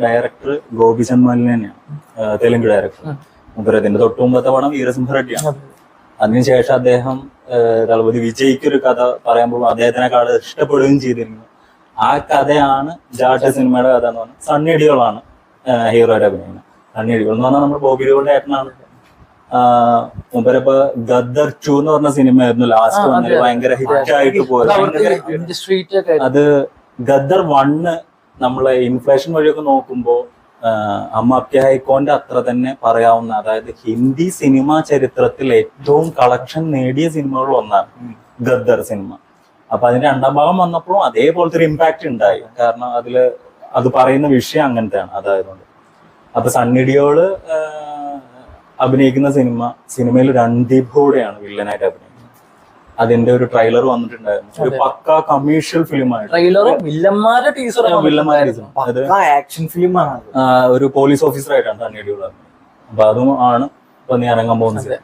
Director Gopichand മലിൻ തന്നെയാണ്, Telugu director. മുമ്പരത്തിന്റെ തൊട്ടു മുമ്പത്തെ പടം വീരസിംഹറെഡ്ഡിയാണ്. അതിനുശേഷം അദ്ദേഹം തളപതി വിജയ്ക്കൊരു കഥ പറയാൻ പോകുമ്പോൾ അദ്ദേഹത്തിനെക്കാൾ ഇഷ്ടപ്പെടുകയും ചെയ്തിരുന്നു. ആ കഥയാണ് ജാട്ട് സിനിമയുടെ കഥ എന്ന് പറഞ്ഞാൽ സണ്ണി ഡിയോളാണ് ഹീറോയുടെ അഭിനയം. സണ്ണി ഡിയോൾ എന്ന് പറഞ്ഞാൽ നമ്മുടെ ബോബി ഡിയോളുടെ ഏട്ടനാണ്. മുമ്പരപ്പോ ഗദ്ദർ 2 എന്ന് പറഞ്ഞ സിനിമയായിരുന്നു ലാസ്റ്റ് വന്നത്, ഭയങ്കര ഹിറ്റായിട്ട് പോയത്. അത് ഗദ്ദർ 1 നമ്മളെ ഇൻഫ്ലേഷൻ വഴിയൊക്കെ നോക്കുമ്പോൾ അമ്മ ഹൈക്കോന്റെ അത്ര തന്നെ പറയാവുന്ന, അതായത് ഹിന്ദി സിനിമാ ചരിത്രത്തിൽ ഏറ്റവും കളക്ഷൻ നേടിയ സിനിമകളിൽ ഒന്നാണ് ഗദ്ദർ സിനിമ. അപ്പൊ അതിന്റെ 2ാം ഭാഗം വന്നപ്പോഴും അതേപോലത്തെ ഒരു ഇമ്പാക്ട് ഉണ്ടായി. കാരണം അത് പറയുന്ന വിഷയം അങ്ങനത്തെയാണ്. അതായതുകൊണ്ട് അപ്പൊ സണ്ണി ഡിയോള് അഭിനയിക്കുന്ന സിനിമയിൽ രൺദീപ് ഹൂഡയാണ് വില്ലനായിട്ട് അഭിനയിക്കുന്നത്. അതിന്റെ ഒരു ട്രെയിലർ വന്നിട്ടുണ്ടായിരുന്നു. ഒരു പക്ക കമേഴ്ഷ്യൽ ഫിലിമായിട്ട്, ഒരു പോലീസ് ഓഫീസർ ആയിട്ടാണ് സണ്ണി ഡിയോൾ. അപ്പൊ അതും ആണ് ഇപ്പൊ നീ ഇറങ്ങാൻ പോകുന്നത്.